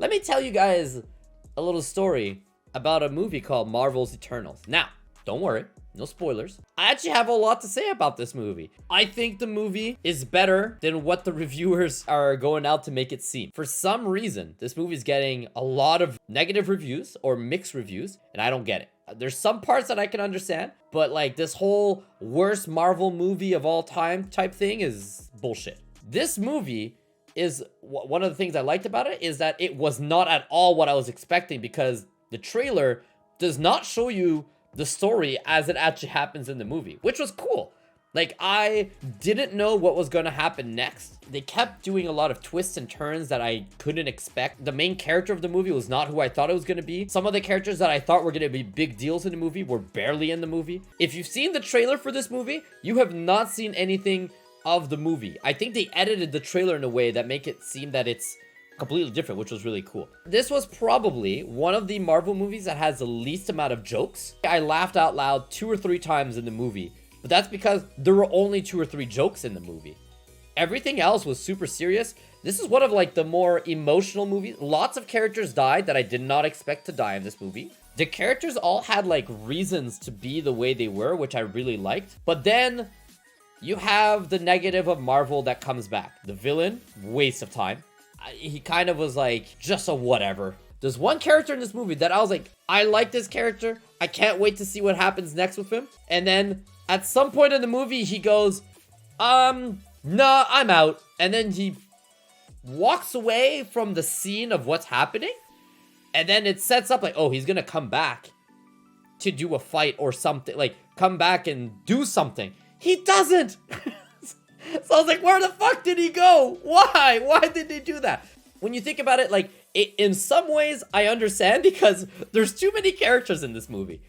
let me tell you guys a little story about a movie called Marvel's Eternals. Now, don't worry, no spoilers. I actually have a lot to say about this movie. I think the movie is better than what the reviewers are going out to make it seem. For some reason, this movie is getting a lot of negative reviews or mixed reviews, and I don't get it. There's some parts that I can understand, but like this whole worst Marvel movie of all time type thing is bullshit. This movie is one of the things I liked about it is that it was not at all what I was expecting, because the trailer does not show you the story as it actually happens in the movie, which was cool. Like, I didn't know what was going to happen next. They kept doing a lot of twists and turns that I couldn't expect. The main character of the movie was not who I thought it was going to be. Some of the characters that I thought were going to be big deals in the movie were barely in the movie. If you've seen the trailer for this movie, you have not seen anything of the movie. I think they edited the trailer in a way that make it seem that it's completely different, which was really cool. This was probably one of the Marvel movies that has the least amount of jokes. I laughed out loud 2 or 3 times in the movie, but that's because there were only 2 or 3 jokes in the movie. Everything else was super serious. This is one of like the more emotional movies. Lots of characters died that I did not expect to die in this movie. The characters all had like reasons to be the way they were, which I really liked. But then you have the negative of Marvel that comes back. The villain, waste of time. He kind of was like just a whatever. There's one character in this movie that I was like, I like this character. I can't wait to see what happens next with him. And then at some point in the movie, he goes, nah, I'm out. And then he walks away from the scene of what's happening. And then it sets up like, oh, he's gonna come back to do a fight or something. Like, come back and do something. He doesn't. So I was like, where the fuck did he go? Why? Why did they do that? When you think about it, like, in some ways, I understand, because there's too many characters in this movie.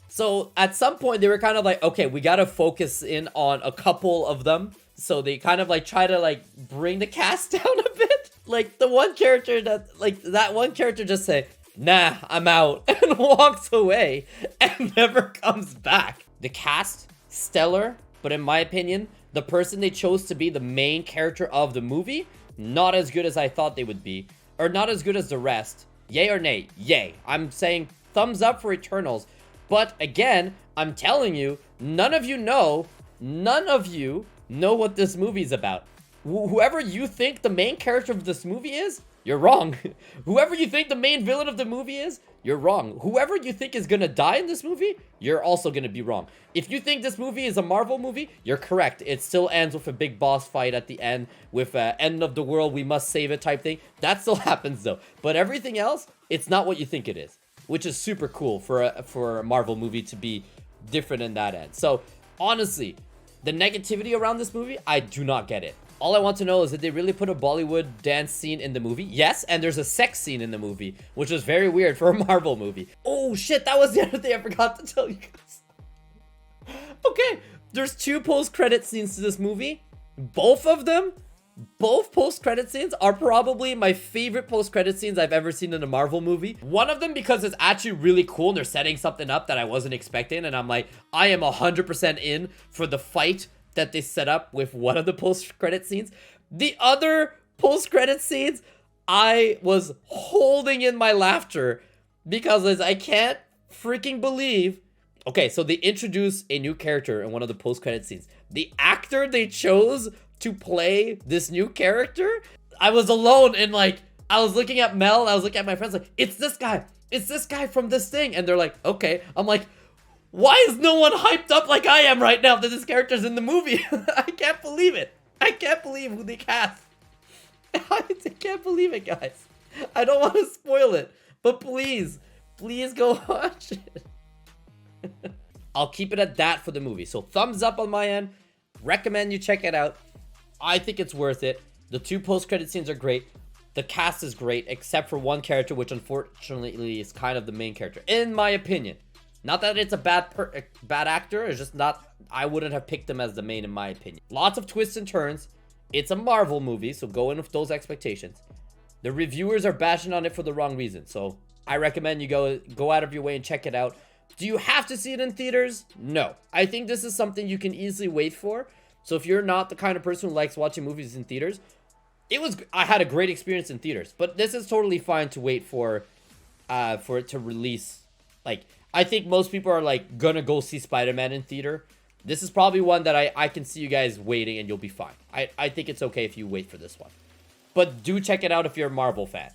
So at some point, they were kind of like, okay, we gotta focus in on a couple of them. So they kind of like try to like bring the cast down a bit. Like the one character that one character just say, nah, I'm out, and walks away and never comes back. The cast, stellar, but in my opinion, the person they chose to be the main character of the movie, not as good as I thought they would be, or not as good as the rest. Yay or nay? Yay. I'm saying thumbs up for Eternals. But again, I'm telling you, none of you know what this movie's about. Whoever you think the main character of this movie is, you're wrong. Whoever you think the main villain of the movie is, you're wrong. Whoever you think is gonna die in this movie, you're also gonna be wrong. If you think this movie is a Marvel movie, you're correct. It still ends with a big boss fight at the end, with end of the world, we must save it type thing. That still happens though. But everything else, it's not what you think it is, which is super cool for a Marvel movie to be different in that end. So honestly, the negativity around this movie, I do not get it. All I want to know is, did they really put a Bollywood dance scene in the movie? Yes, and there's a sex scene in the movie, which was very weird for a Marvel movie. Oh shit, that was the other thing I forgot to tell you guys. Okay, there's 2 post-credit scenes to this movie. Both post-credit scenes are probably my favorite post-credit scenes I've ever seen in a Marvel movie. One of them because it's actually really cool and they're setting something up that I wasn't expecting, and I'm like, I am 100% in for the fight that they set up with one of the post-credit scenes. The other post-credit scenes, I was holding in my laughter because I can't freaking believe. Okay, so they introduce a new character in one of the post-credit scenes. The actor they chose to play this new character, I was alone, and like, I was looking at Mel, and I was looking at my friends like, it's this guy from this thing. And they're like, okay. I'm like, why is no one hyped up like I am right now that this character's in the movie? I can't believe it. I can't believe who they cast. I can't believe it, guys. I don't want to spoil it, but please go watch it. I'll keep it at that for the movie. So thumbs up on my end. Recommend you check it out. I think it's worth it. The 2 post-credit scenes are great. The cast is great, except for one character, which unfortunately is kind of the main character, in my opinion. Not that it's a bad actor, it's just not, I wouldn't have picked him as the main in my opinion. Lots of twists and turns. It's a Marvel movie, so go in with those expectations. The reviewers are bashing on it for the wrong reason, so I recommend you go out of your way and check it out. Do you have to see it in theaters? No. I think this is something you can easily wait for. So if you're not the kind of person who likes watching movies in theaters, I had a great experience in theaters, but this is totally fine to wait for it to release. Like, I think most people are like gonna go see Spider-Man in theater. This is probably one that I can see you guys waiting and you'll be fine. I think it's okay if you wait for this one. But do check it out if you're a Marvel fan.